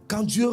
Quand Dieu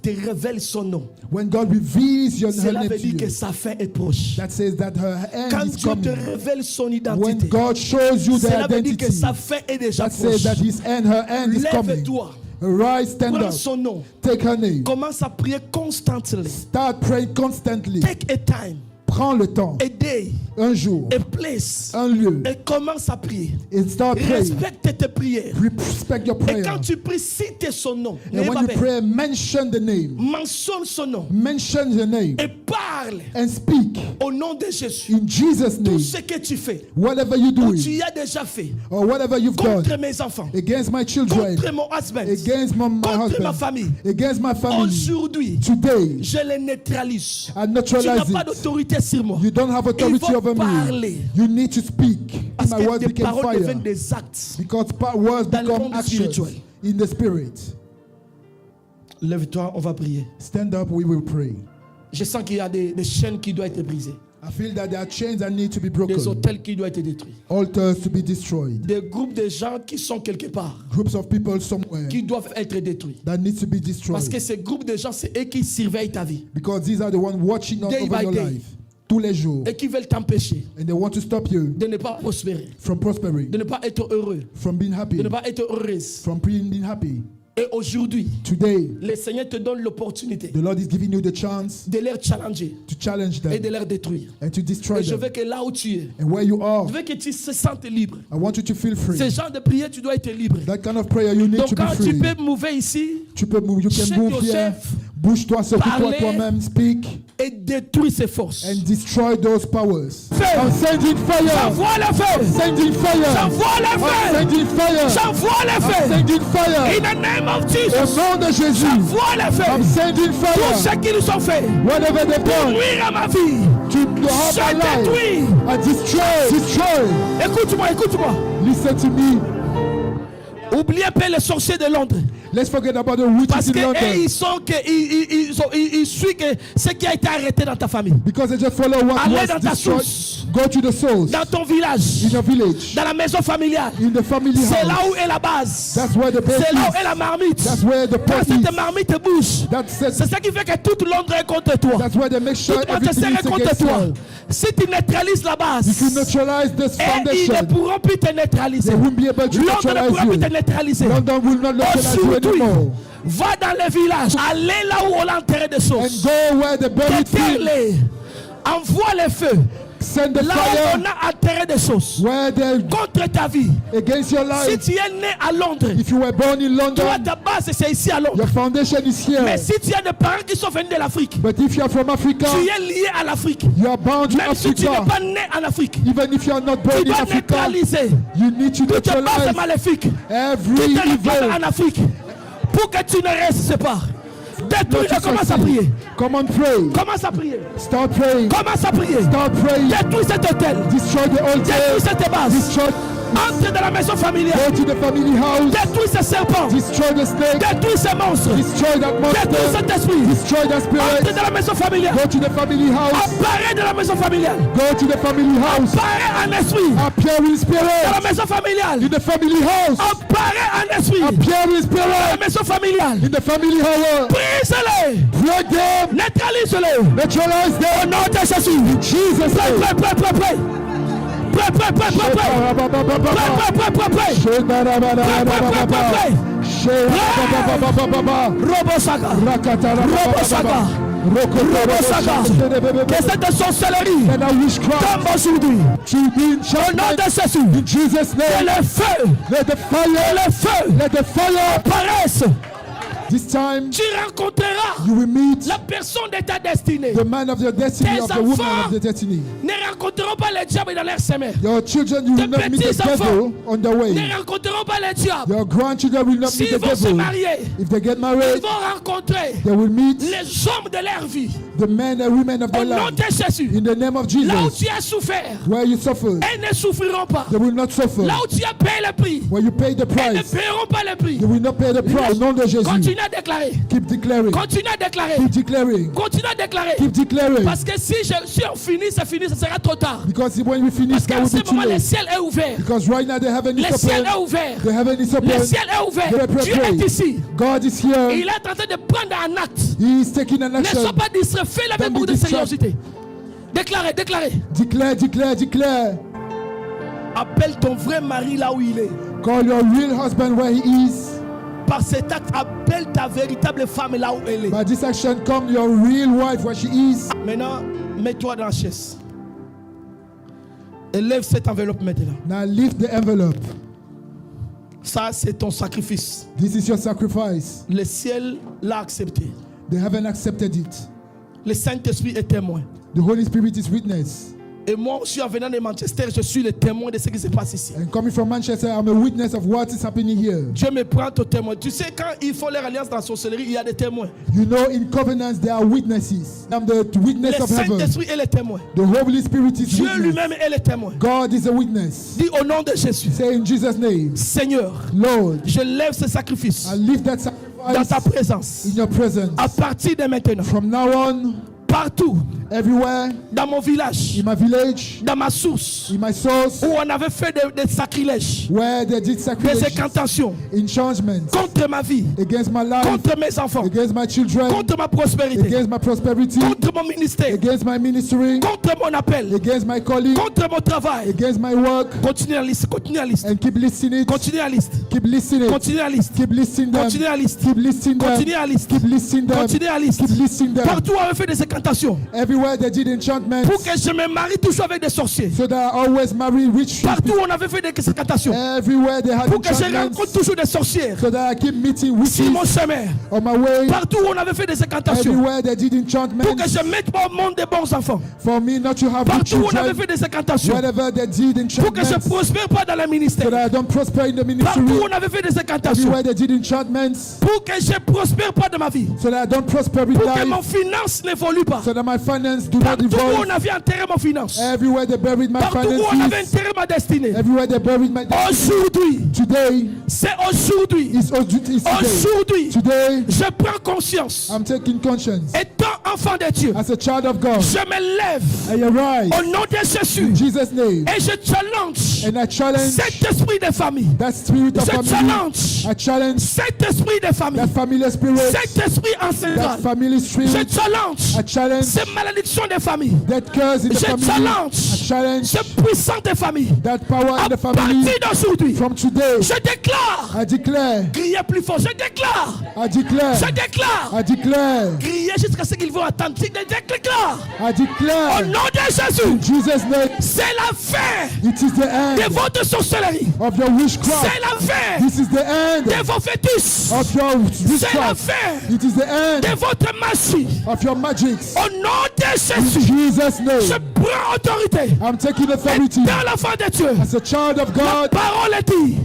te révèle son nom, When God reveals your cela name veut to dire que you, sa fin est proche. that says that her end Quand is Dieu te coming. révèle son When identité, God shows you the cela veut dire que identity, sa fin est déjà that says proche. that her end is coming. Lève-toi, Rise, stand prends up, son nom, take her name, commence à prier constantly. start praying constantly. Take a time, Prends le temps, a day, un jour, a place, un lieu, et commence à prier. and start praying. Respecte tes prières. Respect your Et prayer. quand tu pries, cite son nom. And when you pray, mention the name. Mentionne son nom. Mention the name Et parle and speak au nom de Jésus. in Jesus' Tout name. ce que tu fais, Whatever you ou do, tu as déjà fait, or whatever you've contre done mes enfants, against my children, contre mon husband, against my contre ma husband, famille, against my family, aujourd'hui, today, je les neutralise. I Tu n'as neutralize pas it. d'autorité sur moi. You don't have authority faut over parler. me. You need to speak. Parce My que words tes became paroles fire. deviennent des actes. Because words Dans le become monde actions spirituel. in the spirit. Lève-toi, on va prier. Stand up, we will pray. Je sens qu'il y a des chaînes qui doivent être brisées. I feel that there are chains that need to be Des broken. hôtels qui doivent être détruits. Altars to be destroyed. Des groupes de gens qui sont quelque part, Groups of people somewhere qui doivent être détruits. that need to be Parce que destroyed. ces groupes de gens, c'est eux qui surveillent ta vie. Because these are the ones watching Day over by your day. life. Tous les jours. Et qui veulent t'empêcher And they want to stop you de ne pas prospérer, from prospering, de ne pas être heureux, from being happy, de ne pas être heureuse. from being happy. Et aujourd'hui, Today, le Seigneur te donne l'opportunité the Lord is giving you the chance de les challenger to challenge et de them les détruire. and to destroy Et je them. veux que là où tu es, And where you are, je veux que tu te sentes libre. I want you to feel free. Ce genre de prière, tu dois être libre. That kind of prayer, you need Donc to be quand tu free. peux mouver ici Tu peux move, you can Shake move your here. chef. Bouge-toi, secoue-toi Parlez. toi-même, speak, et détruire ses forces. and destroy those powers. Feu. I'm sending fire. J'envoie le feu. Sending fire. J'envoie le I'm feu. sending fire. J'envoie le I'm feu. sending fire. In the name of Au Jesus. nom de Jésus, J'envoie le I'm feu. sending Tout fire. ce qu'ils nous ont fait Whatever they pour done nuire à ma vie, to harm je my life, détruis. I destroy. Écoute-moi, écoute-moi. Listen to me. Oubliez pas les sorciers de Londres. Let's forget about the witches Parce in que London. ils suivent ce qui a été arrêté dans ta famille, Because they just follow what Allez was dans ta destroyed. source. Go to the source. dans ton village, In your village. dans la maison familiale. In the family C'est là house. où est la base. That's where the base C'est là où is. est la marmite. That's where the Quand pot cette is. marmite bouge, c'est ça qui fait que toute Londres est contre toi. That's where they make sure Tout Manchester everything est is contre against toi. you. Si tu neutralises la base, If you neutralize this et ils ne foundation, pourront plus te neutraliser. they won't be able to Londres ne neutralize pourra plus te you. neutraliser. London will not neutralize you Aujourd'hui, anymore. va dans les villages, allez là où on a enterré des And choses. go where the buried thing. Déterre-les. Envoie les feux. Send the Là où fire. on a enterré des choses Where they contre ta vie. against your Si life. tu es né à Londres, If you were born in toi London, ta base c'est ici à Londres. your foundation is here. Mais si tu as des parents qui sont venus de l'Afrique, But if you are from Africa, tu es lié à l'Afrique. you are bound to Même si tu n'es Africa. pas né en Afrique, Even if you are not tu born in dois Africa, neutraliser you need to toutes les bases neutralize maléfiques. every Toutes les bases evil. en Afrique. Pour que tu ne restes pas. Détruis-le, commence à prier. Come on, pray. Commence à prier. Start praying. Commence à prier. Start praying. Détruis cet hôtel. Destroy the altar. Détruis cette base. Destroy. Entre dans la maison familiale. Go to the family house. Détruis ce serpent. Destroy the snake. Détruis ce monstre. Destroy that Détruis monster. cet esprit. Destroy that Entre spirit. dans la maison familiale. Go to the family house. Apparaît dans la maison familiale. Go to the family house. Apparaît en esprit. Appear in Dans la spirit. maison familiale. In the family house. Apparaît en esprit. Appear in Dans la spirit. maison familiale. In the family house. Brise-les. Break them. Neutralise-les. Neutralize Au them. nom de Jésus. Jesus Prêt, name. prêt, prêt, prêt, prêt. Prêt, prêt, prêt, prêt, prêt. Prêt, prêt, prêt, prêt, prêt. Robo Saga. Robo Saga. Que cette sorcellerie tombe aujourd'hui. Au nom de Jésus. In Jesus' Que name, le feu. let the Que fire, le feu let the fire. apparaisse. This time Tu rencontreras you will meet la personne de ta destinée. the man of your destiny, Tes of the woman enfants of the destiny. Ne rencontreront pas le diable dans leur semaine. Your children, you will not meet the devil on the way. Ne rencontreront pas le diable. Your grandchildren will not meet S'ils the vont se devil. marier, If they get ils married, vont rencontrer they will meet les hommes de leur vie. the men and women of Au their nom life. de Jésus. In the name of Là où Jesus, tu as souffert, where you suffered, elles ne souffriront pas. they will not suffer. Là où tu as payé le prix, Where you pay the elles ne price, paieront pas le prix. they will not pay the price. Au nom de Jésus. Continue Continue à déclarer. Keep declaring. Continue à déclarer. Keep declaring. Continue à déclarer. Keep declaring. Parce que si on finit, ça sera trop tard. Because when we finish, Parce that qu'à will ce be too moment, le late. ciel est ouvert. Because right now the heaven is Le ciel open. est ouvert. The heaven is Le open. ciel est ouvert. Pray, pray, Dieu pray. est ici. God is here. Il est en train de prendre un acte. He is taking an Ne action. sois pas distrait. Fais la même Don't be beaucoup de distracted. sérieuxité. Déclarez, déclarez. Declare, declare, declare. Appelle ton vrai mari là où il est. Call your real husband where he is. Par cet acte, appelle ta véritable femme là où elle est. By this action, come your real wife where she is. Maintenant, mets-toi dans la chaise. Et lève cette enveloppe maintenant. Now lift the envelope. Ça, c'est ton sacrifice. This is your sacrifice. Le ciel l'a accepté. The heaven accepted it. Le Saint-Esprit est témoin. The Holy Spirit is witness. Et moi aussi, en venant de Manchester, je suis le témoin de ce qui se passe ici. And coming from Manchester, I'm a witness of what is happening here. Dieu me prend au témoin. Tu sais, quand il faut leur alliance dans la sorcellerie, il y a des témoins. You know, in covenants, there are witnesses. I'm the witness Le of heaven. Saint-Esprit est le témoin. The Holy Spirit is Dieu witness. lui-même est le témoin. God is a witness. Dis au nom de Jésus. Say in Jesus' name, Seigneur, Lord, je lève ce sacrifice I lift that dans ta sacrifice présence. in your presence. À partir de maintenant, From now on, partout, everywhere, dans mon village, in my village, dans ma source, in my source, où on avait fait des sacrilèges, where they did des sacrilege, incantations enchantments contre ma vie, against my life, contre mes enfants, against my children, contre ma prospérité, against my prosperity, contre mon ministère, against my ministry, contre mon appel, against my calling, contre mon travail. against my work, Continue la liste, continue la liste, and keep listening it, continue la liste, keep listening it, continue la liste, keep listening them, continue la liste, keep listening them, continue la liste, keep listening them, continue la liste. keep listening them. Partout on avait fait des incantations Everywhere they did enchantments, pour que je me marie toujours avec des sorciers. so that I always marry rich Partout people. on avait fait des incantations Everywhere they had pour que je rencontre enchantments, toujours des sorcières so that I keep meeting sur mon witches chemin. on my way. Partout on avait fait des incantations Everywhere they did pour que enchantments, je mette pas au monde des bons enfants. for me not to have good Partout on avait children. fait des incantations Wherever they did pour que je enchantments, prospère pas dans le so ministère. that I don't prosper in the Partout ministry. on avait fait des incantations Everywhere they did enchantments, pour que je prospère pas dans ma vie. so that I don't prosper in Pour que mon life, finance n'évolue pas. so that my finance do not Partout où evolve. on avait enterré mon finance. Everywhere they buried my Partout où on avait finances, enterré ma destinée. everywhere they buried my destiny. Aujourd'hui, Today c'est aujourd'hui. is today. Aujourd'hui, Today je prends conscience. I'm taking conscience Étant enfant de Dieu, as a child of God. je me lève I arise au nom de Jésus in Jesus' name, et je challenge and I challenge cet esprit de famille. that spirit of Je family. challenge I challenge cet esprit de famille. that family spirit, Cet esprit that ancestral. family Je spirit. I challenge challenge ces malédictions de famille. that curse in the Je family. I challenge challenge ce puissant de famille. that power À in the family. partir d'aujourd'hui, From today, je déclare, I declare, criez plus fort, je déclare, I declare, je déclare, I declare, criez jusqu'à ce qu'ils vont attendre. Je déclare, I au declare, nom de Jésus, in Jesus' name, c'est la fin it is the de end votre sorcellerie. of your witchcraft. C'est la fin This is the end de vos fétiches. of your C'est la witchcraft. fin It is the end de votre magie. of your magics. Au nom de In Jésus, Jesus' je name, prends autorité. I'm taking authority Dans l'enfant de Dieu, as a child of la God. parole est dit.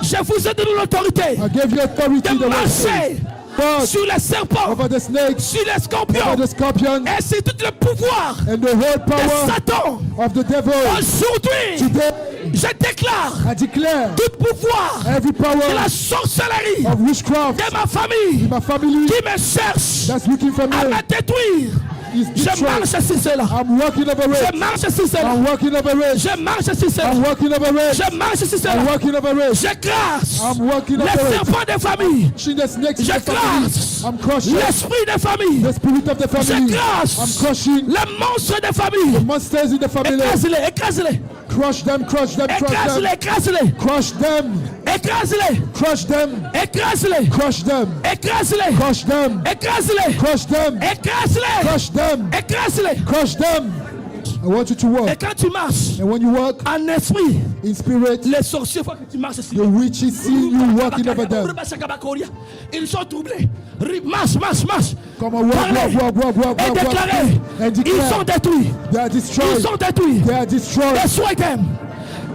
Je vous ai donné l'autorité I gave you authority de the word marcher says. God, sur les serpents, over the snakes, sur les scorpions over the scorpion, et sur tout le pouvoir and the whole de power Satan. of the devil. Aujourd'hui, Today, je déclare I declare tout pouvoir every de power la sorcellerie of witchcraft de ma famille in my family qui me cherche that's looking for à me me détruire. is Je destroyed. marche sur cela. I'm walking over Je it. marche sur cela. I'm walking over it. Je marche sur cela. I'm walking over it. Je marche sur I'm cela. walking over it. J'écrase I'm walking les over it. serpents de famille. Crushing the snakes in the family. J'écrase I'm crushing l'esprit de famille. the spirit of the family. I'm J'écrase crushing les monstres de famille. monsters in the family. Écrase-les, écrase-les. Crush them, crush them, crush them. Écrase-les, écrase-les. Crush them, Écrase-les. crush them, Écrase-les. crush them, Écrase-les. crush them, Écrase-les. crush them, Écrase-les. crush them, Écrase-les. crush them. I want you to Et walk. quand tu marches And when you walk en esprit, in spirit, les sorciers voient que tu marches sur the witches see you walking over them. ils sont troublés. Marche, marche, marche. Come on, walk, Parlez. walk, walk, walk, walk, Et walk, déclarer. walk. And Ils sont declare détruits. they are Ils destroyed. sont détruits. They are destroyed. Destroy them.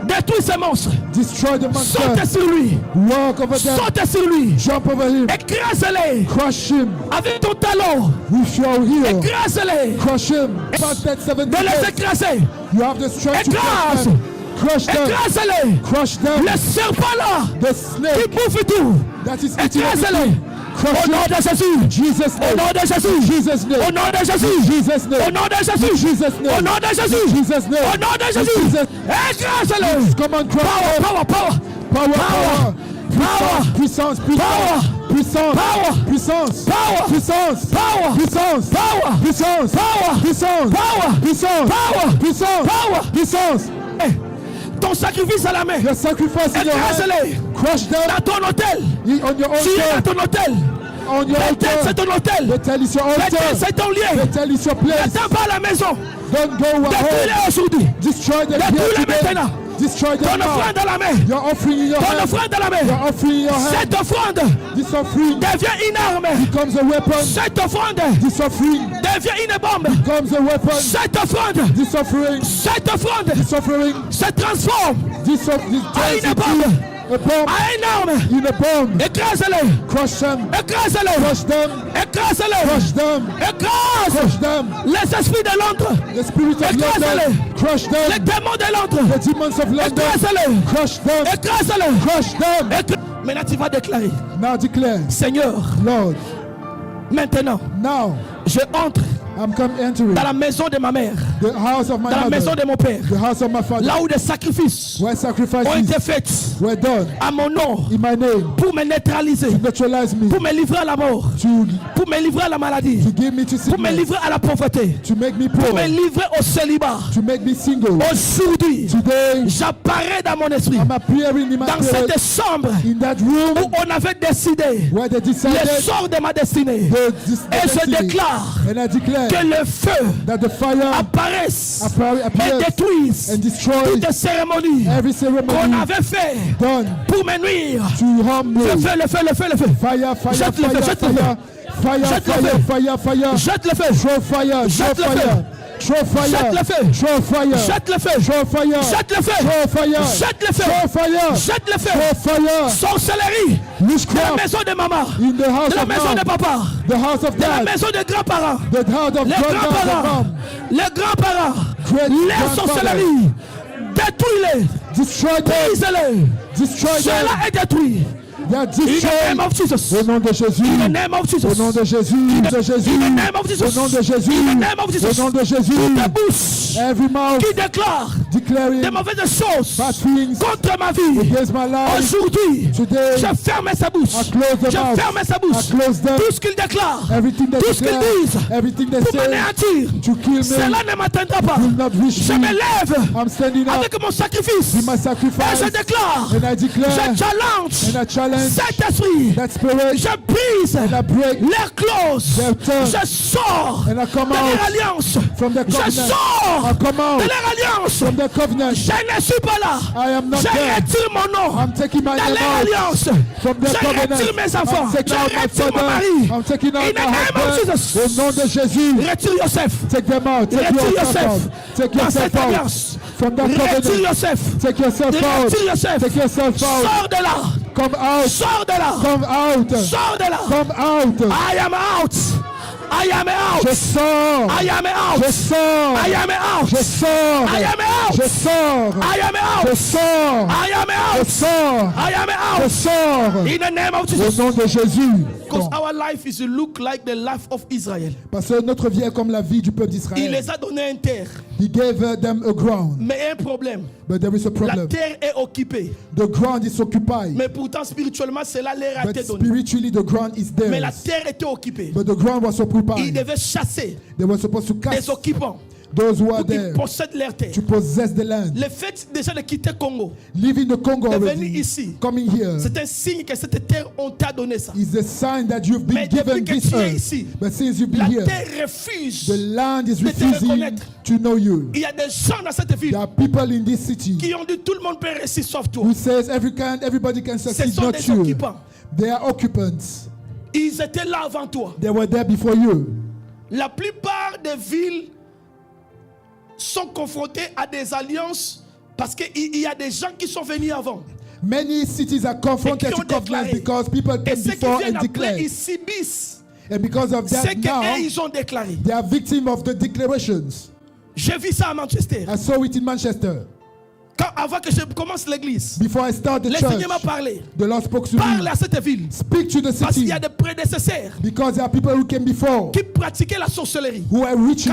Détruis ces monstres. Destroy the Saute monster. sur lui. Walk over them. Saute sur lui. Jump over him. Écrase-les. Crush him Avec ton talon. with your heel. Écrase-les. Crush him. Past that 70 De les days. écraser. You have the strength to Écrase. crush them. Crush them. Écrase-les. Crush them. Le serpent là The qui snake bouffe tout. that is eating Écrase-les. everything. Au nom de Jésus. Jesus' Au nom name. de Jésus. Jesus' Au name. nom de Jésus. Jesus' Au name. nom de Jésus. Jesus' name. Au nom de Jésus. Jesus' name. Au nom de Jésus. Jesus. Écrase-le. Come on, cry. Power, power, power. Power, Power. power. Puissance, puissance, puissance, Power. puissance, Power. puissance, Power. puissance, Power. puissance, Power. puissance, Power. puissance, Power. puissance, Power. puissance. Eh, ton sacrifice à la main. Your sacrifice in your hand. Écrase-les. Crush them Dans ton hôtel. on your Tu es dans altar. ton hôtel. On your Bethel, c'est altar. ton hôtel. Bethel is your Bethel, altar. c'est ton lieu. Bethel is your place. N'attends pas à la maison. Don't go at home. Détruis-les aujourd'hui. Destroy them Détruis-les here today. maintenant. Destroy Ton them now. offrande à la main. Your offering in your Ton hand. offrande à la Your main. offering in your hand. Cette offrande This offering devient une arme. becomes a weapon. Cette offrande This offering devient une bombe. becomes a weapon. Cette offrande, This offering, cette offrande this offering, se transforme this à turns une into bombe. a bomb, À une arme. in a bomb. Écrase-les. Crush them, Écrase-les. crush them, Écrase-les. crush them, Écrase crush them. les esprits de Londres. The spirit of Écrase-les. London, crush Les them. démons de Londres. The demons of London, Écrase-les. crush them, Écrase-les. crush them. Maintenant, tu vas déclarer, Now declare, Seigneur, Lord, maintenant, now je entre I'm come entering dans la maison de ma mère, the house of my dans la maison mother, de mon père, the house of my father, là où des sacrifices where ont sacrifices été faits were done à mon nom in my name pour me neutraliser, to neutralize me, pour me livrer à la mort, to pour me livrer à la maladie, give me to pour me sickness, livrer à la pauvreté, to make me pour poor, me livrer au célibat. to make me single. Aujourd'hui, Today, j'apparais dans mon esprit, I'm appearing in my dans spirit cette chambre in that room où on avait décidé where they le decided sort de ma destinée. Et je destiny. déclare And I declare que le feu that the fire apparaisse et appears détruise and destroys toutes cérémonies every qu'on ceremony avait fait done pour me nuire. to harm me. Le feu, le feu, le feu, le feu. Fire, fire, Jette le feu, fire, jette le fire, fire, Jette le fire, feu. fire, fire. Jette le feu. Throw fire, throw Jette le feu. fire. Throw fire. Jette le feu. Throw fire. Jette le feu. Throw fire. Jette le feu. Throw fire. Jette le feu. Throw fire. Jette le feu. Throw fire. Sorcellerie. De la Witchcraft maison de maman. in the house De la of maison de mom, papa. the house of De la dad, maison de grands-parents. the house of Les grandpa, grands-parents. mom. Les grands-parents. Great Les grandfather. sorcelleries. Détruis-les. Destroy them. Brise-les. Destroy them. Cela est détruit. They are In the name destroyed. of Jesus. Au nom de Jésus. In the name of Jesus. Au nom de Jésus. De Jésus. In the name of Jesus. Au nom de Jésus. In the name of Jesus. Au nom de Jésus. Ta bouche Every mouth qui déclare declaring des mauvaises choses bad things contre ma vie. against my life. Aujourd'hui, Today, je ferme sa bouche. I close the Je mouth. ferme sa bouche. I close them. Tout ce qu'il déclare, Everything they tout ce qu'ils declare, disent, everything they pour say m'anéantir, to kill me cela ne m'atteindra pas. will not reach Je me. me lève I'm standing up avec mon sacrifice. with my Et sacrifice je déclare, and I declare je challenge and I challenge cet esprit. that spirit Je brise and I break leurs clauses. their tongue Je sors and I come de leur out alliance. from the Je covenant. sors I come out de leur alliance. from the covenant. Je ne suis pas là. I am not Je there. retire mon nom I'm taking my dans name leur out alliance. from the Je covenant. retire mes enfants. I'm taking Je out my retire mon father. mari. I'm taking out In the my name of husband. Jesus. Au nom de Jésus. Retire Yosef. Take them out. Take Retire yourself Yosef out. Take dans yourself cette out alliance. from that Retire covenant. Yosef. Take yourself out. Retire Yosef. Take yourself out. Sors de là. Come out. Sors de là. Come out. Sors de là. Come out. I am out. I am out. Je sors. I am out. Je sors. I am out. Je sors. I am out. Je sors. I am out. Je sors. I am Je out. sors. I am Je out. sors. In the name of Au Jesus. nom de Jésus. Because our life is to look like the life of Israel. Parce que notre vie est comme la vie du peuple Il d'Israël. les a donné une terre. He gave them a ground, Mais un problème. but there is a La problem. terre est occupée. The ground is occupied, Mais pourtant, spirituellement, cela leur a but été donné. spiritually the ground is Mais la theirs. terre était occupée. But the ground was Ils occupied. devaient chasser They were supposed to des cast occupants those who are pour qu'ils there possèdent leur terre. to possess the land. Le fait déjà de quitter Congo, Leaving the Congo de venir already, ici, coming here, c'est un signe que cette terre, on t'a donné ça. is a sign that you've been Mais given depuis que this tu es earth. ici, But since you've been La here, terre refuse. the land is de te refusing reconnaître. to know you. Il y a des gens dans cette ville There are people in this city qui ont dit tout le monde peut réussir sauf toi. who says everybody can Ce succeed, sont not des you. occupants. They are occupants. Ils étaient là avant toi. They were there before you. La plupart des villes sont confrontées à des alliances parce qu'il y a des gens qui sont venus avant. Many cities are confronted Et qui to ont covenants déclaré. because people Et came ceux qui before viennent and après, declared. ils subissent And because of ce that now, qu'eux, ils ont déclaré. they are victims of the declarations. J'ai vu ça à Manchester. I saw it in Manchester. Avant que je commence l'église, Before I start the le church, Seigneur m'a parlé. the Lord spoke to Parle me. à cette ville. Speak to the Parce qu'il city. y a des prédécesseurs Because there are people who came before, qui pratiquaient la sorcellerie. who are witches.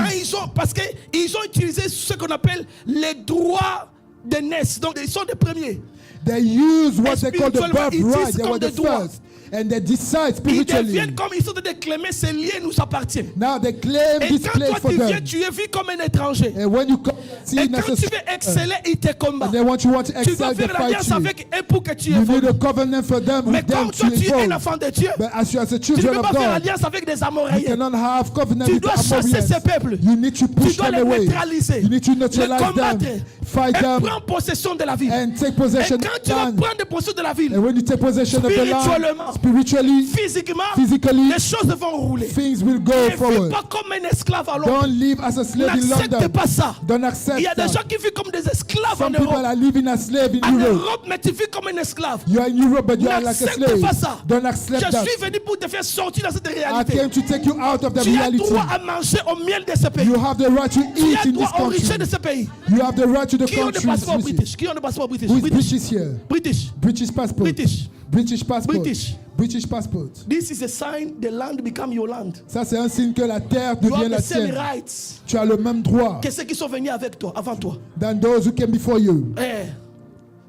Parce qu'ils ont utilisé ce qu'on appelle les droits de naissance. Donc ils sont les premiers. They use what they call the Spirituellement, ils birthright. disent They comme were the des droits. first. And they decide Ils spiritually. deviennent comme ils sont de clamer ces liens nous appartiennent. Now they claim Et this quand place toi for tu viens, them. tu es vu comme un étranger. And when you come, see Et quand tu necessary, veux exceller, ils te combattent. and they want you to Tu dois excel, they faire fight l'alliance you. avec eux pour que tu You need évolues. a covenant for them, Mais with them comme toi to tu es un evolve. enfant de Dieu, But as you as a tu ne children peux pas of faire God, alliance avec des you Amoréens. cannot have covenant Tu with the dois chasser Amorites. ces peuples. You need to Tu push dois them les away. neutraliser, You need to les neutralize combattre them, fight et them, prendre possession de la ville. and take Et possession quand of tu vas land. prendre possession de la ville, And when you take possession of the land, spirituellement, spiritually, physiquement, physically, les choses vont rouler. things will go Ne vis forward. pas comme un esclave à Londres. Don't live as a slave in N'accepte London. pas ça. Don't accept Il y a des that. gens qui vivent comme des esclaves en Some people Europe. are living as slave in En Europe. Europe, mais tu vis comme un esclave. You are in Europe, but you are like a N'accepte slave. pas ça. Don't accept Je that. suis venu pour te faire sortir de cette I réalité. came to take you out of the Tu as reality. droit à manger au miel de ce pays. You have the right to Tu eat as in droit this au richesse de country. ce pays. You have the right to the Qui ont le country. passeport british? Qui ont le passeport british? Who is British. British here? British. British passport. British. British passport. British. British passport. This is a sign the land become your land. Ça, c'est un signe que la terre You devient have la the same tienne. rights Tu as le même droit que ceux qui sont venus avec toi, avant toi. than those who came before you. Eh,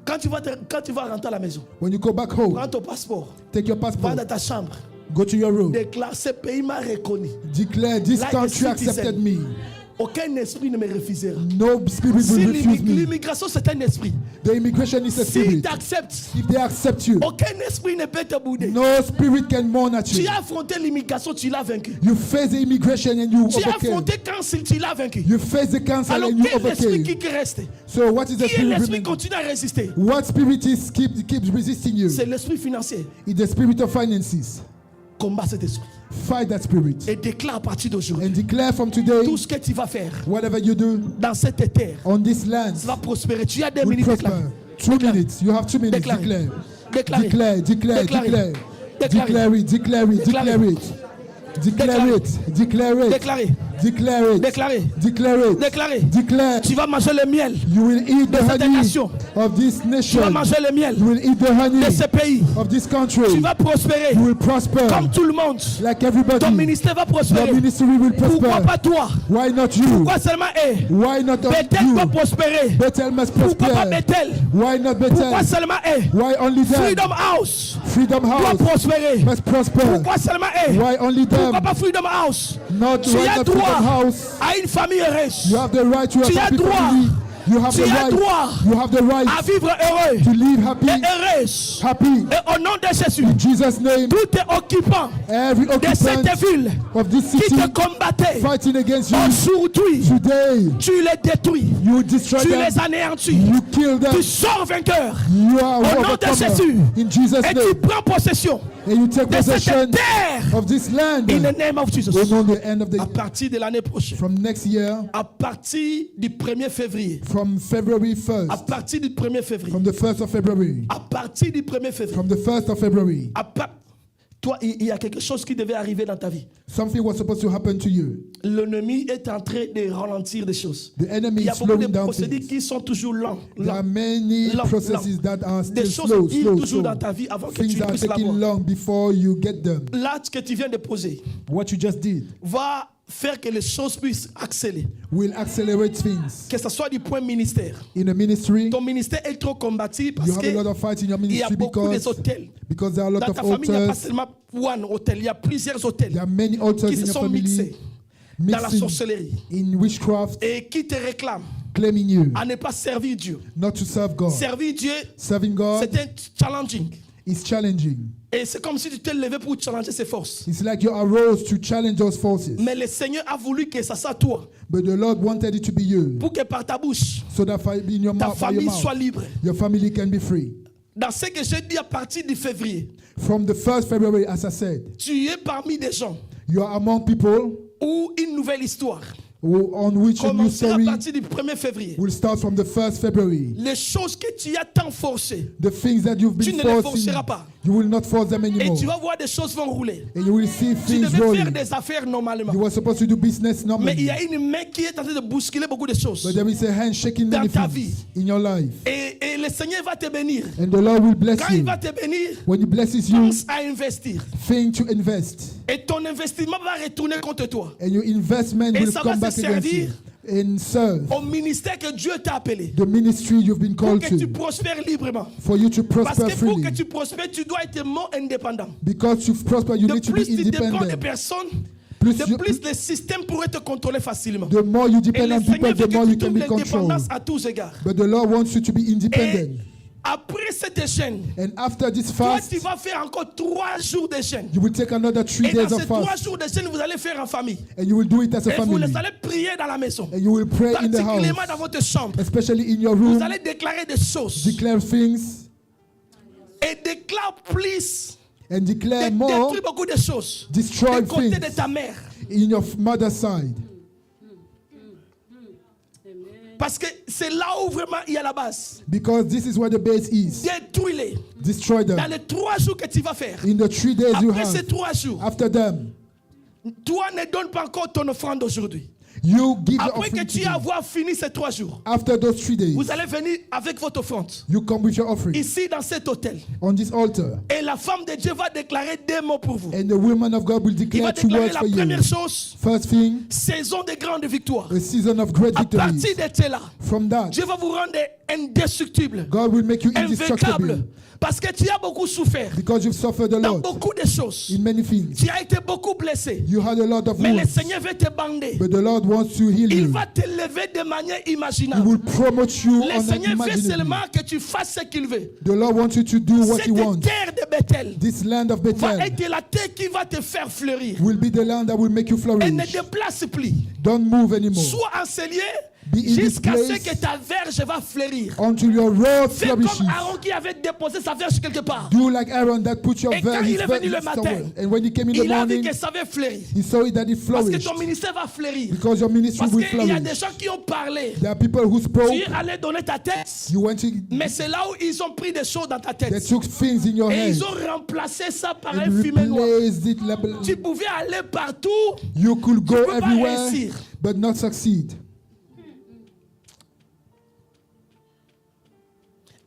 quand tu vas rentrer à la maison, When you go back home, prends ton passeport, take your va passport, dans ta chambre, go to your room, déclare ce pays m'a reconnu. declare this Like a country citizen. accepted me. Aucun esprit ne me refusera. No spirit Si will refuse me. l'immigration c'est un esprit, The immigration is a s'il spirit. t'accepte, If they accept you, aucun esprit ne peut te bouder. no spirit can mourn at Tu you. as affronté l'immigration, tu l'as vaincu. You face the immigration and you Tu as overcame. affronté Cancel, tu l'as vaincu. You face the council Alors and you quel esprit overcame. qui reste? So what is the Qui est spirit l'esprit remaining? continue à résister? What spirit is keeps resisting you? C'est l'esprit financier. It's the spirit of finances. Combat cet esprit. Fight that spirit Et déclare à partir d'aujourd'hui, and declare from today, tout ce que tu vas faire whatever you do dans cette terre on this land va prospérer. Tu as 2 will minutes prosper. déclare. 2 minutes. You have 2 minutes. Déclare. Declare. Déclare. Declare. Declare. Déclare. Declare. Déclare. Declare it. Declare it. Declare it. Declare it. Declare it. Déclaré. Declare it. Déclaré. Declare it. Déclaré. Declare. Tu vas manger le miel You will eat the de cette honey nation. of this Tu vas nation. manger le miel You will eat the honey de ce pays. of this Tu country. vas prospérer You will prosper comme tout le monde. like everybody. Ton ministère va Your prospérer. ministry will Pourquoi prosper. pas toi? Why not you? Pourquoi seulement eux? Why not Bethel you? va prospérer. Bethel must Pourquoi pas prosper. Bethel? Why not Pourquoi Bethel? seulement eux? Why only them? Freedom House Freedom doit House prospérer. must prosper. Pourquoi seulement eux? Why only Pourquoi them? pas Freedom House? Not Tu why as not droit Freedom House? à une famille heureuse. You have the right to Tu a as happy droit. family. You have Tu the as right. droit You have the right à vivre heureux to live happy. et heureuse. Happy. Et au nom de Jésus, In Jesus' name, tout est occupant every de occupant cette ville of this qui city te combattait fighting against you aujourd'hui, today, tu les détruis, you destroy tu them. les anéantis, You kill them. tu sors vainqueur You are au nom de overcomer. Jésus In Jesus' et tu name. prends possession And you take de cette possession terre of this land. in the name of Jesus. Au nom the end of À the partir de l'année prochaine, from next year, à partir du 1er février, from February à 1st, partir du 1er février, from the 1st of February, à partir du 1er février, from the 1st of February, toi, il y a quelque chose qui devait arriver dans ta vie. something was supposed to happen to you. L'ennemi est en train de ralentir des choses. The enemy Il y a is beaucoup de slowing down procédés things. qui sont toujours lents. There are many Lent, processes that are Des still choses slow, qui slow, toujours slow. dans ta vie avant que Things tu are puisses taking l'avoir. long before you get them. L'acte que tu viens de poser What you just did va faire que les choses puissent accélérer. will accelerate things. Que ce soit du point ministère. In a ministry, Ton ministère est trop combattu you parce have a lot qu'il of fights in your y a ministry beaucoup d'hôtels. because there are a lot Dans of ta famille, il n'y a pas altars. seulement one hôtel, il y a plusieurs hôtels There are many altars qui in se your sont family mixés dans la mixing sorcellerie in witchcraft, et qui te réclament claiming you à ne pas servir Dieu. not to serve God. Servir Dieu, Serving God c'est un challenging. is challenging. Et c'est comme si tu t'es levé pour challenger ses forces. It's like you arose to challenge those forces. Mais le Seigneur a voulu que ça soit toi. But the Lord wanted it to be you, Pour que par ta bouche, so that in your ta mouth, by your famille soit mouth, libre. your family can be free. Dans ce que j'ai dit à partir du février, From the 1st February, as I said, tu es parmi des gens you are among people où une nouvelle histoire on which a new commencera à story partir du 1er février. will start from the 1st February. Les choses que tu as tant forcées, The things that you've tu been ne les forcing, forceras pas. you will not force them Et anymore. tu vas voir des choses vont rouler. And you will see Tu things devais faire rolling. des affaires normalement. You were supposed to do business Mais il y normally. a une main qui est en train de bousculer beaucoup de choses. But there is a hand shaking Dans many ta things in your life. Et le Seigneur va te bénir. And the Lord will bless Quand il you. va te bénir, When He blesses you, pense à investir. think to invest. Et ton investissement va retourner contre toi. And your investment Et will ça va come se back against you. servir And serve au ministère que Dieu t'a appelé. the ministry you've been Pour called que tu to. prospères librement. For you to Parce prosper que pour que freely. tu prospères, tu dois être moins indépendant. Because to prosper, you De need to be plus tu dépends de independent. personnes, Plus de you- plus le système pourrait te contrôler facilement. The more you Et depend le on people, Seigneur veut the more que you tu can trouves be controlled. l'indépendance à tous égards. But the Lord wants you to be Et independent. après cette chaîne, And after this toi fast, tu vas faire encore 3 jours de chaîne. you will take another 3 Et dans days of ces 3 fast. jours de chaîne, vous allez faire en famille. And you will do it as a Et vous family. allez prier dans la maison. And you will pray in the Particulièrement house. dans votre chambre. Especially in your Vous room. allez déclarer des choses. Declare things. Et déclare plus. And declare more. Détruis beaucoup de choses. Destroy Du côté de things ta mère. in your mother's side. Parce que c'est là où vraiment il y a la base. Because this is where the base is. Détruis-les. Destroy Dans them. les 3 jours que tu vas faire. In the 3 days you Après ces have. 3 jours, After them, toi ne donne pas encore ton offrande aujourd'hui. you give the Après que offering tu today. avoir fini ces 3 jours, After those 3 days, vous allez venir avec votre offrande. you come with your offering Ici dans cet hôtel. on this altar. Et la femme de Dieu va déclarer des mots pour vous. And the woman of God will Il va declare two déclarer words la for you. première chose, First thing, saison de grandes victoires. a season of great À partir victories. de cela, From that, Dieu va vous rendre indestructible, God will make you invainquable. indestructible. Parce que tu as beaucoup souffert Because you've suffered a dans lot beaucoup de choses. in many things. Tu as été beaucoup blessé. You had a lot of Mais le wounds. Seigneur veut te bander. But the Lord wants to heal Il you. va te lever de manière He imaginable. will promote you Le Seigneur veut unimaginably. seulement que tu fasses ce qu'il veut. The Lord wants you to do what He Cette wants. terre de Bethel This land of va Bethel être la terre qui va te faire fleurir. will be the land that will make you Et ne flourish. déplace plus. Don't move anymore. Sois enseigné Be in this jusqu'à ce place que ta verge va fleurir. until your road Fais comme flourishes. Aaron qui avait déposé sa verge quelque part. Do like Aaron that put your Et quand verge il est venu le matin, somewhere. And when he came in the Il a vu morning, que ça va fleurir. he saw it that it Parce que flourished. ton ministère va fleurir. Because your ministry Parce will qu'il y a des flourish. gens qui ont parlé. There are people who Tu spoke. es allé donner ta tête. You went to, Mais c'est là où ils ont pris des choses dans ta they tête. took things in your Et hand ils ont remplacé ça par un and fumet noir. replaced it. Tu pouvais aller partout. You could go peux pas everywhere, réussir. but not succeed.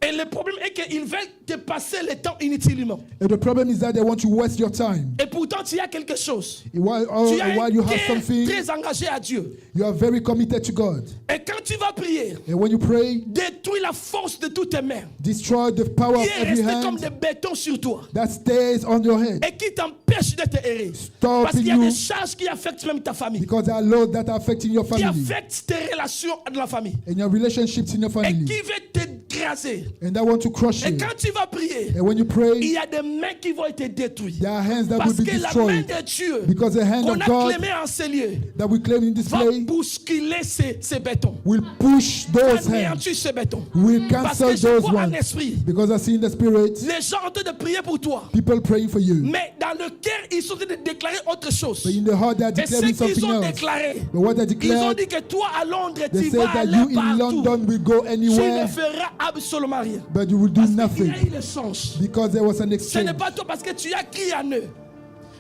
Et le problème est qu'ils veulent te passer le temps inutilement. And the problem is that they want to waste your time. Et pourtant, tu as quelque chose. While Tu as you un have cœur something, très engagé à Dieu. you are very committed to God. Et quand tu vas prier, And when you pray, détruis la force de toutes tes mains destroy the power qui of est every restée comme hand des bétons sur toi that stays on your head, et qui t'empêche de te errer. Parce qu'il y a stopping des you, charges qui affectent même ta famille, because there are laws that are affecting your qui family affectent tes relations de la famille and your relationships in your et family, qui veulent t'écraser. and that want to crush Et you. quand tu vas prier, And when you il pray, y a des mains qui vont être détruites. there are hands that will Parce be que la main destroyed, de Dieu because the hand qu'on of a God clémé en ces lieux that we claim in this va place bousculer ces bétons. will push those hands, Anéantir ces bétons. will Parce cancel que je those vois en ones, esprit because I see in the spirit les gens en train de prier pour toi. people praying for you, Mais dans le cœur, ils sont en train de déclarer autre chose. but in the heart they are Et ce declaring qu'ils something ont else. déclaré, But what they ils ont declared, dit que toi à Londres, they tu said vas that aller you in partout. London will go Tu ne anywhere, feras absolument rien. but you will do Parce qu'il nothing, y a eu l'échange. because there was an Ce exchange. n'est pas toi parce que tu as crié en eux.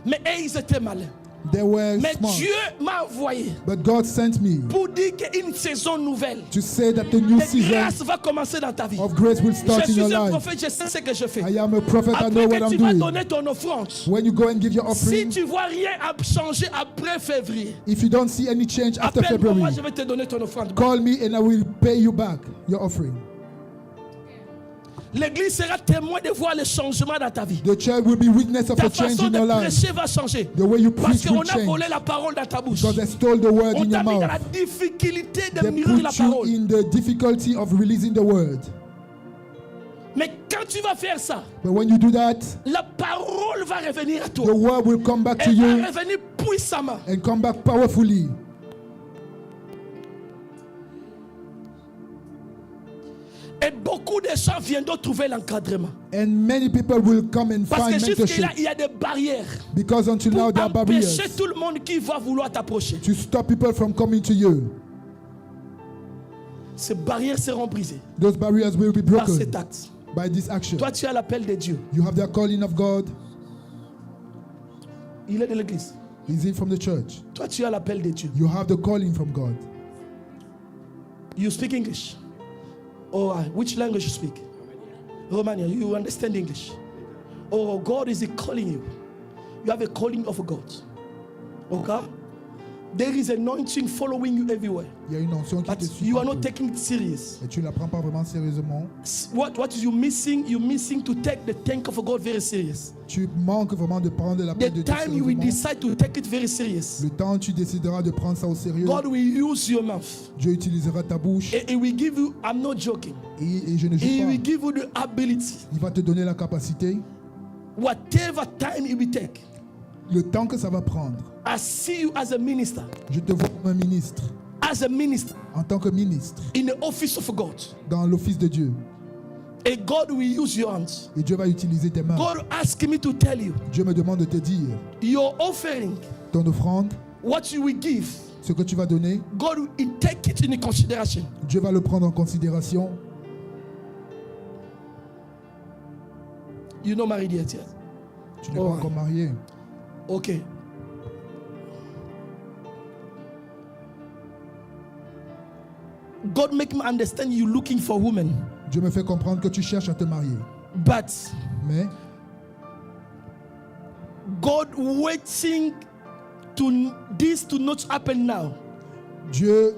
Mais eux, ils étaient malins. They were Mais smart, Dieu m'a envoyé but God sent me pour dire qu'une saison nouvelle to say that the new de season grâce va commencer dans ta vie. of grace will Je start in suis your un life. prophète, je sais ce que je fais. I am a prophet, I know Après what que I'm tu vas doing. donner ton offrande, When you go and give your si offering, tu vois rien à changer après février, if you don't see any change after appelle-moi, moi February, je vais te donner ton offrande. call me and I will pay you back your offering. L'église sera témoin de voir le changement dans ta vie. The church will be witness of Ta a change façon in de your life. prêcher va changer. The way you Parce preach qu'on will a volé change, la parole dans ta bouche. because they stole the word On in t'a your mis dans la mouth. difficulté de They mûrir la put you parole. in the difficulty of releasing the word. Mais quand tu vas faire ça, But when you do that, la parole va revenir à the toi. word will come back to Elle you va revenir puissamment. and come back powerfully. Et beaucoup de gens viendront trouver l'encadrement. And many people will come and Parce que find jusque-là, mentorship. il y a des barrières Because until now pour there are barriers empêcher tout le monde qui va vouloir t'approcher. to stop people from coming to you. Ces barrières seront brisées Those barriers will be par broken cet acte. by this action. Toi, tu as l'appel de Dieu. You have the calling of God. Il est de l'église. Is it from the church? Toi, tu as l'appel de Dieu. You have the calling from God. You speak English. Oh, which language you speak? Romania. You understand English. Oh, God is calling you. You have a calling of God. Okay? There is anointing following you everywhere. Il y a une onction qui But te suit you are not partout. taking it serious. Et tu la prends pas vraiment sérieusement. What is you missing? You're missing to take the thank of God very serious. Tu manques vraiment de prendre l'appel de The Dieu time you will sérieusement. decide to take it very serious, Le temps où tu décideras de prendre ça au sérieux, God will use your mouth. Dieu utilisera ta bouche. It will give you, I'm not joking, Et je ne joue He will pas. give you the ability. Il va te donner la capacité. Whatever time it will take, Le temps que ça va prendre. I see you as a minister, Je te vois comme un ministre. as a minister En tant que ministre. in the office of God. Dans l'office de Dieu. And God will use your hands. Et Dieu va utiliser tes mains. God asked me to tell you, Dieu me demande de te dire. your offering, Ton offrande, what you will give, ce que tu vas donner, God will take it in consideration. Dieu va le prendre en considération. You know married yet? Yes? Tu n'es pas Alright. encore marié. Okay. God make me understand you looking for women, Dieu me fait comprendre que tu cherches à te marier. but Mais God waiting to this to not happen now, Dieu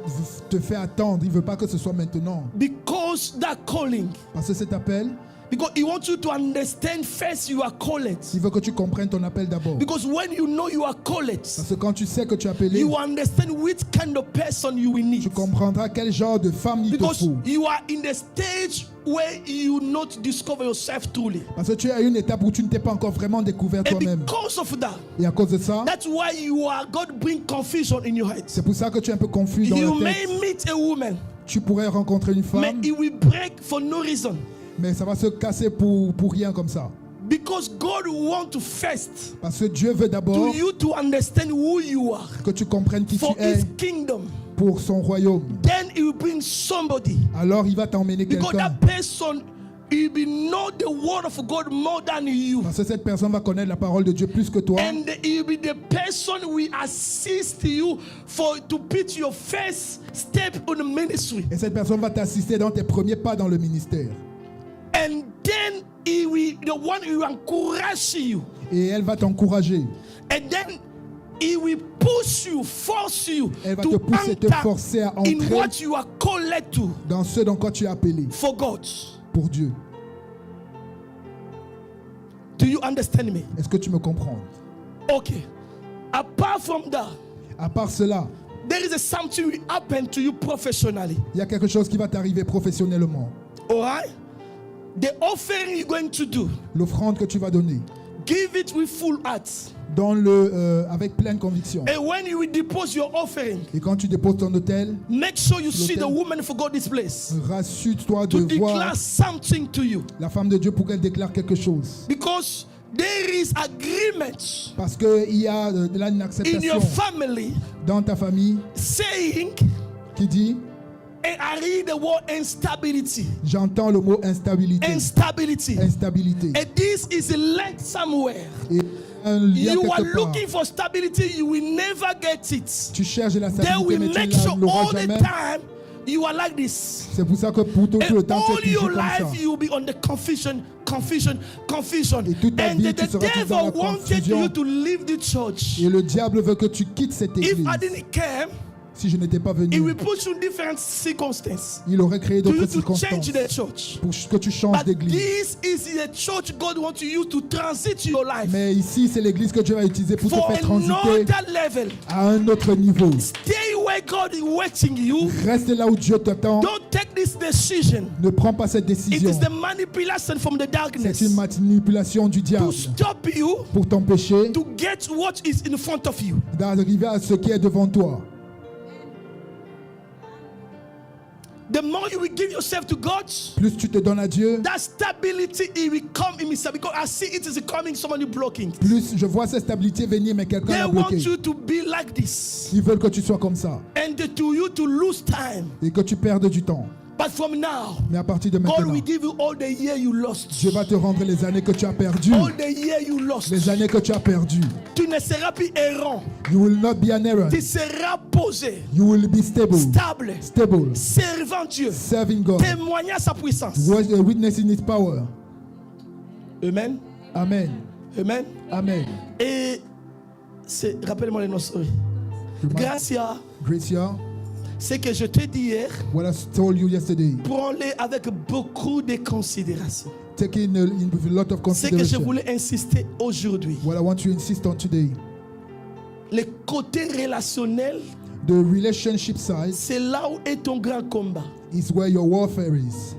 te fait attendre. Il ne veut pas que ce soit maintenant. because that calling, Parce que cet appel, because He wants you to understand first you are called. il veut que tu comprennes ton appel d'abord. Because when you know you are called, Parce que quand tu sais que tu es appelé, you understand which kind of person you will need. tu comprendras quel genre de femme il te Because faut. you are in the stage where you not discover yourself truly. Parce que tu es à une étape où tu ne t'es pas encore vraiment découvert And toi-même. because of that, Et à cause de ça, that's why you are God bring confusion in your head. c'est pour ça que tu es un peu confus dans You la may tête. meet a woman, Tu pourrais rencontrer une but femme, it will break for no reason. mais ça va se casser pour rien comme ça. Because God want to first Parce que Dieu veut d'abord to you to understand who you are que tu comprennes qui tu for es His kingdom. pour son royaume. Then He will bring somebody. Alors il va t'emmener Because quelqu'un. that person he will know the word of God more than you. Parce que cette personne va connaître la parole de Dieu plus que toi. And he will be the person who will assist you for to put your first step on the ministry. Et cette personne va t'assister dans tes premiers pas dans le ministère. And then he will the one who will encourage you. Et elle va t'encourager. And then he will push you, force you Elle va to te pousser, te enter forcer à in entrer what you are called to dans ce dans quoi tu es appelé for God. pour Dieu. Do you understand me? Est-ce que tu me comprends? Okay. Apart from that, À part cela, there is something will happen to you professionally. il y a quelque chose qui va t'arriver professionnellement. All right? The offering you're going to do, L'offrande que tu vas donner, give it with full heart. donne-le avec pleine conviction. And when you will depose your offering, Et quand tu déposes ton hôtel, make sure you see the L'autel. woman for God this place rassure-toi to de voir declare something to you. la femme de Dieu pour qu'elle déclare quelque chose. Because there is agreement Parce qu'il y a là une in acceptation your family dans ta famille saying, qui dit, and I read the word instability. j'entends le mot instabilité. Instability. Instabilité. And this is a link somewhere. Et un lien You are quelque part. looking for stability, you will never get it. Tu cherches la They stabilité, will mais tu make ne sure l'auras all the jamais. time you are like this. C'est pour ça que pour tout And le temps, tu all es toujours your comme ça. life you will be on the confusion. Et toute ta And vie, the tu seras toujours dans devil la wanted confusion. you to leave the church. Et le diable veut que tu quittes cette If église. I didn't come, Si je n'étais pas it venu, will put you in different circumstances il aurait créé to you d'autres to change circonstances the church. pour que tu changes But d'église. this is the church God wants you to transit your life Mais ici, c'est l'église que Dieu va utiliser pour te for faire transiter another level. à un autre niveau. Stay where God is waiting you. Reste là où Dieu t'attend. Don't take this decision. Ne prends pas cette It décision. is the manipulation from the C'est darkness une manipulation du to diable stop you pour t'empêcher to get what is in front of you. d'arriver à ce qui est devant toi. The more you will give yourself to God, plus tu te donnes à Dieu, that stability it will come in itself, because I see it is coming, somebody blocking. plus je vois cette stabilité venir, mais quelqu'un They l'a want bloqué. you to be like this, Ils veulent que tu sois comme ça and to you to lose time. et que tu perdes du temps. But from now, Mais à partir de God maintenant, will give you all the year you lost. Dieu va te rendre les années que tu as perdues. All the year you lost. Les années que tu as perdues. Tu ne seras plus errant. You will not be an error. Tu seras posé, You will be stable. stable, Stable. servant Dieu, Serving God. témoignant sa puissance. Witnessing His power. Amen. Amen. Amen. Amen. Et rappelle-moi les noms. Gracia, Gracia, ce que je te dis hier, what I told you yesterday, prends-les avec beaucoup de considération. take in with a lot of Ce que je consideration. voulais insister aujourd'hui, What I want to insist on today, le côté relationnel, the relationship side c'est là où est ton grand combat. is where your warfare is.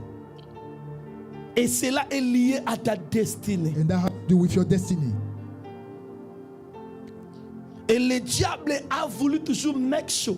Et cela est lié à ta destinée. And that has to do with your destiny. Et le diable a voulu toujours make sure.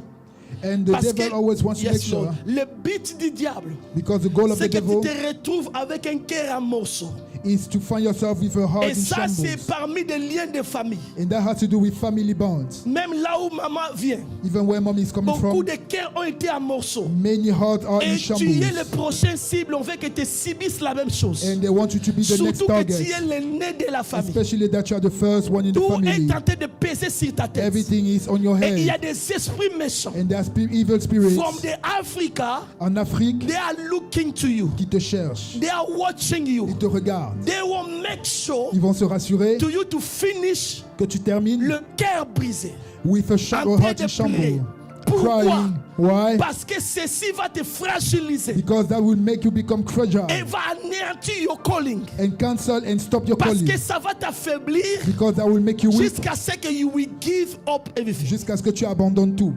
And the Parce devil que, always wants to make yes, sure, Lord, le but du diable, because the goal of c'est the que tu devil te retrouves avec un cœur en morceaux. is to find yourself with a heart Et in ça, c'est shambles. parmi des liens de famille. And that has to do with family bonds. Même là où maman vient, Even where mom is coming beaucoup from, de cœurs ont été en morceaux. many hearts are in Et tu es le shambles. prochain cible, on veut que tu subisses la même chose. And they want you to be the next Surtout que tu target. es l'aîné de la famille. Especially that you are the first one in the Tout family. est en train de peser sur ta tête. Everything is on your Et il y a head. des esprits méchants. And there are evil spirits From the Africa, en Afrique they are looking to you. qui te cherchent. They are watching you. Ils te regardent. They will make sure Ils vont se rassurer to you to finish que tu termines le cœur brisé. with a En train heart de in pleurer. shambles. Pourquoi? Crying. Why? Parce que ceci va te fragiliser Because that will make you become fragile et va anéantir your calling. and cancel and stop your Parce calling. que ça va t'affaiblir Because that will make you weak jusqu'à ce que you will give up everything. jusqu'à ce que tu abandonnes tout.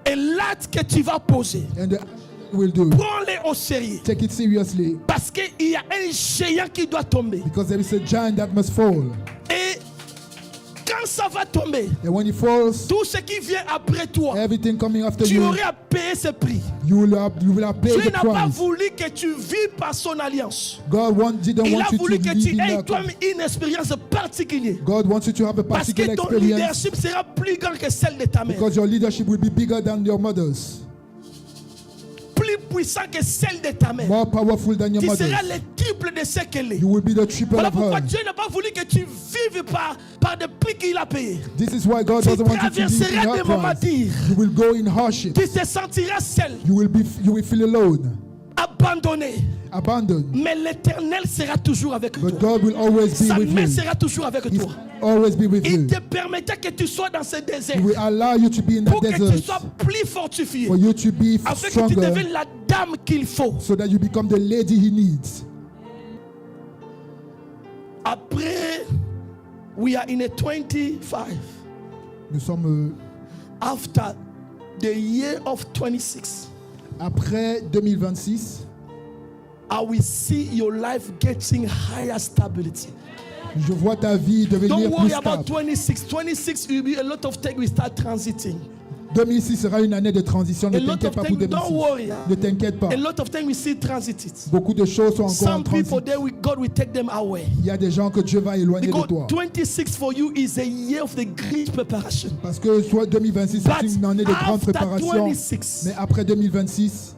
Et l'acte que tu vas poser, And the will do. prends-les au sérieux. Take it seriously Parce qu'il y a un géant qui doit tomber. because there is a giant that must fall. Et quand ça va tomber, And when it falls, tout ce qui vient après toi, everything coming after tu you, aurais à payer ce prix. you will have paid Dieu the n'a pas price. voulu que tu vives par son alliance. God didn't Il want a you to voulu que live tu in aies that. toi-même une expérience particulière. God wants you to have a Parce que particular ton experience leadership sera plus grand que celle de ta mère. because your leadership will be bigger than your mother's, Plus puissant que celle de ta mère. more powerful than your Tu mother's. seras le triple de ce qu'elle est. You will be the triple Voilà of pourquoi her. Dieu n'a pas voulu que tu vives par des prix qu'il a payés. This is why God Tu doesn't want you to live in traverseras des her moments price. durs. You will go in hardship. Tu te sentiras seul, You will feel alone, abandonné. abandoned. Mais l'Éternel sera toujours avec But toi. God will always be Sa with main you. sera toujours avec He's toi. always be with Il you. te permettra que tu sois dans ce désert He will allow you to be in that pour que tu desert sois plus fortifié, for you to be afin que tu stronger deviennes la dame qu'il faut. so that you become the lady he needs. Après, we are in a 25. Nous sommes After the year of 26, après 2026. I will see your life getting higher stability. Je vois ta vie devenir Don't plus worry about stable. 26. 26 will be a lot of things we start transiting. 2006 sera une année de transition. Ne A lot t'inquiète of pas pour things, don't 2006. worry. Ne t'inquiète pas. A lot of things we see transit it. Beaucoup de choses sont encore en Some people transit. there, God will take them away. Il y a des gens que Dieu va éloigner de Because toi. 26 for you is a year of the great preparation. Parce que soit 2026 c'est But une année de grande after préparation. 26, Mais après 2026,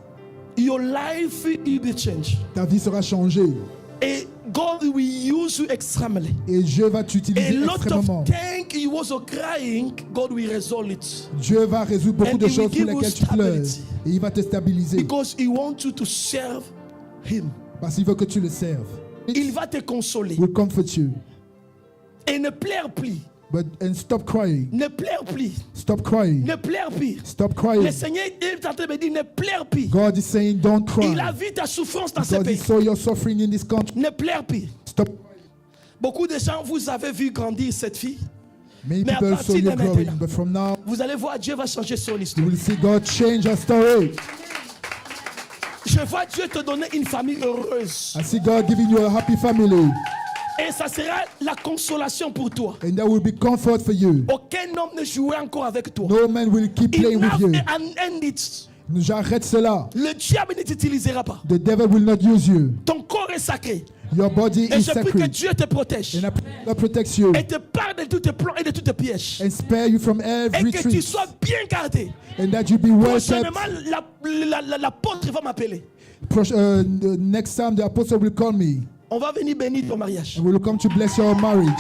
your life will be changed. ta vie sera changée. And God will use you extremely. Et Dieu va A t'utiliser lot extrêmement. of things you was crying, God will resolve it. Dieu va résoudre beaucoup And de he will choses pour give you lesquelles tu pleures. stability. Et il va te stabiliser. Because He wants you to serve Him. Parce qu'il veut que tu le serves. Il va te consoler. Will comfort you. Et ne pleure plus. And stop crying. Ne pleure plus. Stop crying. Ne pleure plus. Stop Le crying. Seigneur est en train de me dire, ne pleure plus. God is saying, don't Il a cry. vu ta souffrance dans ce Because he pays. saw your suffering in this country. Ne pleure plus. Stop. Beaucoup de gens, vous avez vu grandir cette fille. Many Mais à people saw partir de you growing, maintenant, but from now, vous allez voir, Dieu va changer son you histoire. will see God change your story. Je vois Dieu te donner une famille heureuse. I see God giving you a happy family. Et ça sera la consolation pour toi. And there will be comfort for you. Aucun homme ne jouera encore avec toi. No man will keep playing with Enough you. and end it. J'arrête cela. Le diable ne t'utilisera pas. The devil will not use you. Ton corps est sacré. Your body Et is je prie que sacred. Dieu te protège. And I pray God protects you Et te parle de tous tes plans et de tous tes pièges. and spare you from Et every que tu trick. sois bien gardé. And that you be well kept. Prochainement, l'apôtre va m'appeler. The next time the apostle will call me, On va venir bénir ton mariage. and we will come to bless your marriage.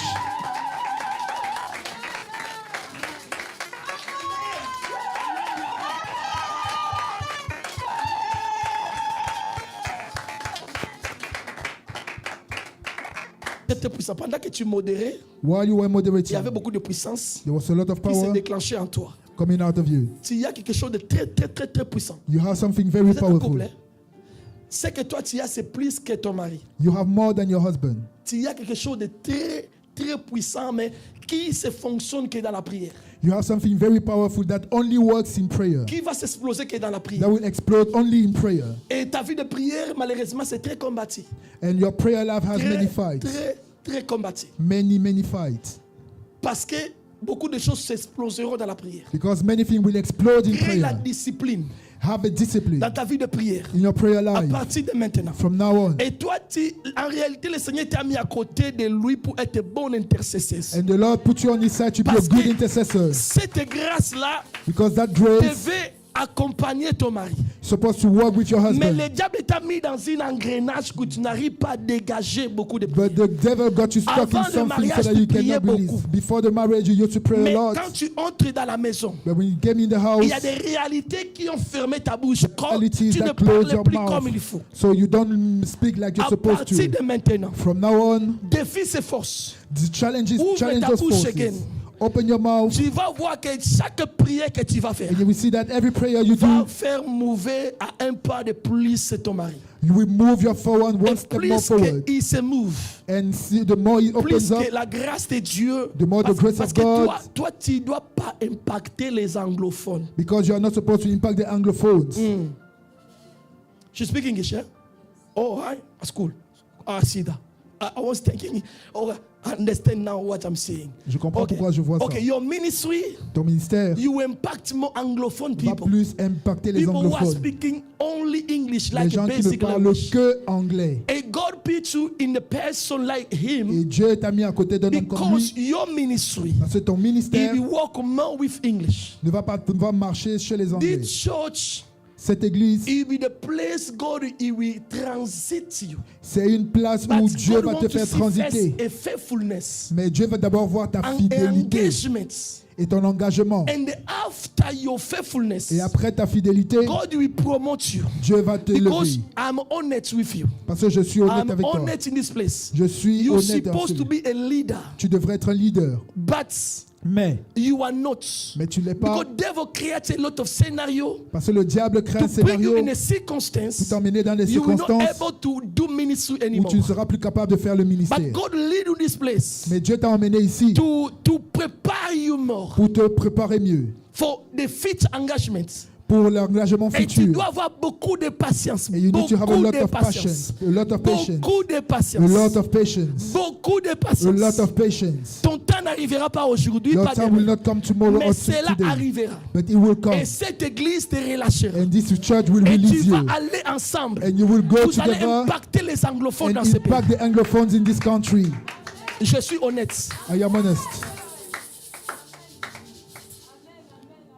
C'était puissant. Pendant que tu modérais, While you were il y moderating, avait beaucoup de puissance there was a lot of qui s'est power déclenchée en toi. coming out of you. Il y a quelque chose de très, très, très, très puissant. You have something very Vous êtes un powerful. couple, hein? Ce que toi tu as, c'est plus que ton mari. You have more than your husband. Il y a quelque chose de très, très puissant, mais qui se fonctionne que dans la prière. You have something very powerful that only works in prayer. Qui va s'exploser que dans la That prière. will explode only in prayer. Et ta vie de prière, malheureusement, c'est très combattu. And your prayer life has many Très, fights. très, très combattu. Many fights. Parce que beaucoup de choses s'exploseront dans la prière. Because many things will explode in Crée la prayer. discipline Have a discipline dans ta vie de prière. in your prayer À life partir de maintenant. from now on. Et toi, en réalité, le Seigneur t'a mis à côté de lui pour être bon intercesseur. And the Lord put you on his side to be a Parce good que intercessor. cette grâce-là Because that grace devait accompagner ton mari. is supposed to work with your Mais husband. le diable t'a mis dans un engrenage que tu n'arrives pas à dégager beaucoup de But prières. the devil got you stuck Avant in le something so mariage, that tu you priais cannot release. beaucoup. Before the marriage, you used to pray Mais a lot. quand tu entres dans la maison, But when you came in the house, il y a des réalités qui ont fermé ta bouche. Quand realities tu ne that close parles your plus mouth. comme il faut. So you don't speak like you're À supposed partir to. de maintenant, From now on, défie ces forces. the challenges Ouvre challenge ta those bouche forces. again. Open your mouth, Tu vas voir que chaque prière que tu vas faire and you will see that every prayer you va do, faire mouver à un pas de plus ton mari. you will move your forward one Et step more plus forward. qu'il se move, And see, the more it plus opens que up, la grâce de Dieu, the more the grace parce of que God, toi, tu ne dois pas impacter les anglophones. because you are not supposed to impact the Anglophones. You speak English, yeah? Oh, hi, that's cool. I see that. I was thinking, oh, I understand now what I'm saying. Je comprends pourquoi je vois Okay, ça. your ministry, Ton ministère you impact more anglophone va people. plus impacter les People who are anglophones. speaking only English, Les like gens qui ne basic parlent language. que anglais. And God put you in a person like him Et Dieu t'a mis à côté d'un homme comme because lui. your ministry, Parce que ton ministère if you walk more with English, ne va pas marcher chez les Anglais. this church, Cette église, it will be the place God he will transit you. c'est une place But où Dieu God va te wants to faire see transiter. first a faithfulness Mais Dieu va d'abord voir ta and fidélité engagement. et ton engagement. And after your faithfulness, Et après ta fidélité, God will promote you. Dieu va Because t'élever. I'm honest with you. Parce que je suis honnête I'm avec toi. honest in this place. Je suis You're honnête dans supposed ce to lieu. be a leader, Tu devrais être un leader. but Mais you are not. tu l'es pas. Because devil creates a lot of scenario Parce que le diable crée un to bring you scénario in a pour circumstance t'emmener dans des you will not circonstances able to do ministry où anymore. tu ne seras plus capable de faire le ministère. But God lead you this place Mais Dieu t'a emmené ici to prepare you more pour te préparer mieux for the future engagement. pour l'engagement Et tu futur. dois avoir beaucoup de patience. And you need to have a Beaucoup lot de of patience. patience. A lot of patience. Beaucoup de A patience. lot of patience. Beaucoup de A lot patience. of patience. Ton temps n'arrivera pas aujourd'hui, Your pas time will demain. not come tomorrow Mais or cela today, arrivera. but it will come. Et cette église te relâchera. And this church will Et tu release vas you. aller ensemble. And you will go Vous allez together impacter les anglophones and dans ce pays. impact the Anglophones in this country. Je suis honnête. I am honest.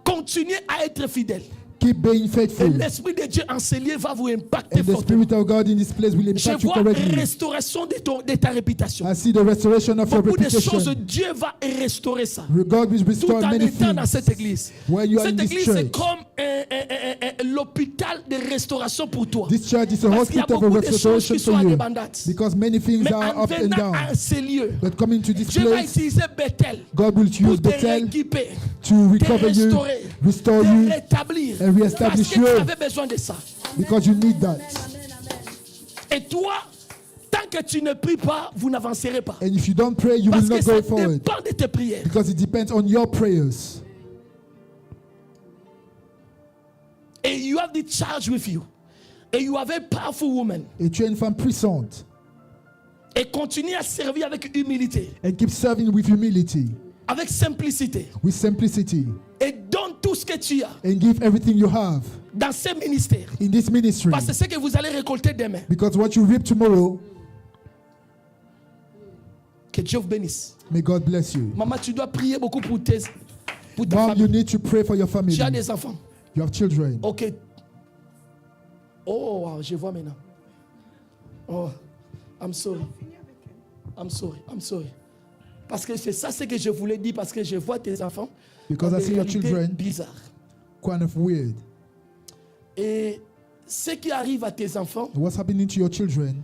Continuez à être fidèle. Keep being Et faithful. l'Esprit de Dieu enseigné va vous impacter And the fortement. Spirit of God in this place will Je impact you vois correctly. restauration de ta réputation. I see the restoration of your Beaucoup de choses, reputation. Dieu va restaurer ça. God will Tout restore en many étant dans things. cette église. When you are in Cette this église, c'est church, comme l'hôpital de restauration pour toi. this church is a Parce qu'il y a hospital of beaucoup de choses restoration qui sont for you. indépendantes. Because many things Mais are en up and venant down. à ces lieux, But coming to this Dieu va place, utiliser Bethel God will pour use te Bethel rééquiper, to te recover you, restaurer, restore te you, rétablir. and Parce reestablish que tu you. avais besoin de ça. because you need that. Et toi, tant que tu ne pries pas, vous n'avancerez pas. And if you don't pray, you will Parce que not ça go forward. dépend de tes prières. Because it depends on your prayers. And you have the charge with you. And you have a powerful woman. Et tu es une femme puissante. Et continue à servir avec humilité, And keep serving with humility, avec simplicité. with simplicity. Et donne tout ce que tu as and give everything you have dans ce ministère. in this ministry. Parce que c'est ce que vous allez récolter demain. Because what you reap tomorrow, Que Dieu vous bénisse. may God bless you. Maman, tu dois prier beaucoup pour ta Mom, you famille. need to pray for your family. Tu as des enfants. You have children. Ok. Oh, wow, je vois maintenant. Oh, I'm sorry. I'm sorry. I'm sorry. Parce que c'est ça ce que je voulais dire, parce que je vois tes enfants. Because dans I des see your réalités children bizarres. kind of weird. Et ce qui arrive à tes enfants, What's happening to your children?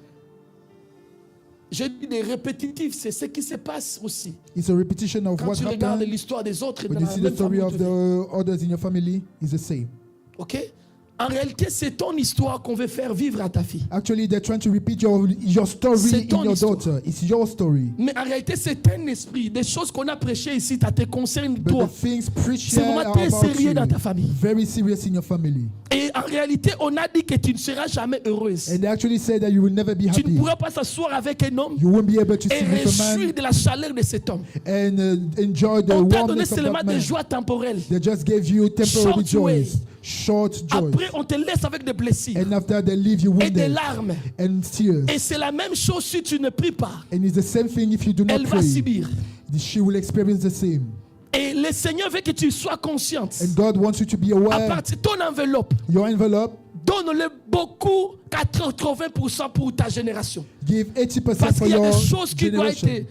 je dis des répétitifs, c'est ce qui se passe aussi. It's a repetition of Quand what tu regardes happened. l'histoire des autres When dans you la see the même story famille, of the others in your family, it's the same. ok? En réalité, c'est ton histoire qu'on veut faire vivre à ta fille. Actually, they're trying to repeat your story C'est in ton your histoire. daughter. It's your story. Mais en réalité, c'est un esprit. Des choses qu'on a prêchées ici, ça te concerne But toi. the things preached C'est here vraiment are très about sérieux you. dans ta famille. Very serious in your family. Et en réalité, on a dit que tu ne seras jamais heureuse. And they actually said that you will never be Tu ne happy. pourras pas s'asseoir avec un homme You won't be able to et sit with a réjouir man de la chaleur de cet homme. and enjoy the On t'a donné warmness of seulement that des man. joies temporelles. They just gave you temporary Short joy. joys, short joys. Après, on te laisse avec des blessures And after they leave you et des wounded larmes. and tears. Et c'est la même chose si tu ne pries pas. And it's the same thing if you do not Elle va pray. subir. She will experience the same. Et le Seigneur veut que tu sois consciente. And God wants you to be À aware. partir de ton enveloppe, Your envelope, donne-le beaucoup, 80% pour ta génération. give 80% Parce for qu'il y a your des choses qui doivent generation.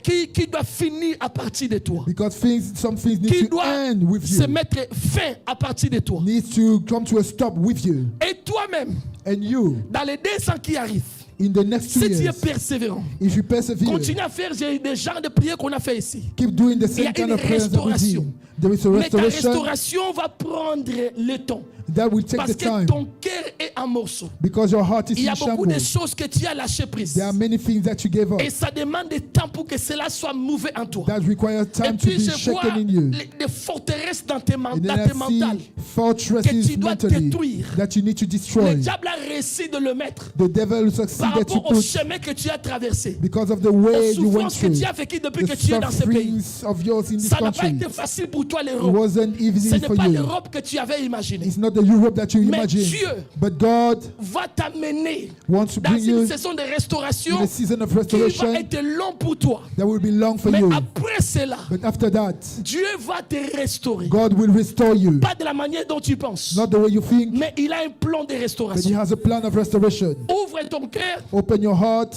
qui doivent finir à partir de toi. Because some things need Qui to doivent end with se you. mettre fin à partir de toi. Needs to come to a stop with you. Et toi-même, And you, dans les 2 ans qui arrivent, in the next 2 si tu es years, persévérant, if you persevere, continue à faire des genres de prières qu'on a fait ici. keep doing the Il y a same kind une of prayers that we restauration. did. There is a Mais ta restoration restauration va prendre le temps. that will take Parce the que time. ton cœur est en morceaux. Because your heart is Il y a in beaucoup de shambles. choses que tu as lâché prise. There are many things that you gave up Et ça demande du temps pour que cela soit mouvé en toi. that require Et time to puis be je vois shaken in you. des forteresses dans tes And mentales, then que I see fortresses tu dois mentally détruire. that you need to Le destroy. diable a réussi de le mettre The devil par succeeded to rapport au put chemin que tu as traversé, because of the aux way you went souffrances que through, tu as vécues depuis que the tu es dans ce pays. sufferings of yours in this Ça n'a pas country. été facile pour toi It l'Europe. wasn't Ce easy n'est for pas you. l'Europe que tu avais imaginé. It's not the Europe that you Mais imagined. Dieu But God va t'amener wants to dans bring une you saison de in restauration a season of qui va restoration être long pour toi. that will be long for Mais you. après cela, But after that, Dieu va te restaurer. God will restore you. Pas de la manière dont tu penses, Not the way you think, mais il a un plan de but He restauration. has a plan of restoration. Ouvre ton cœur Open your heart.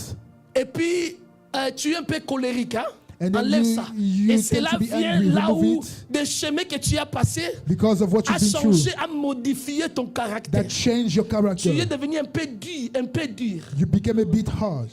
et puis tu es un peu colérique. Hein? And then Enlève you- ça. you Et tend cela to be vient angry. là Remove où it. des chemins que tu as passés Because of what a you've been through, changé, a modifié ton caractère. that changed your Tu es character. devenu un peu dur, un peu dur. You became a bit harsh.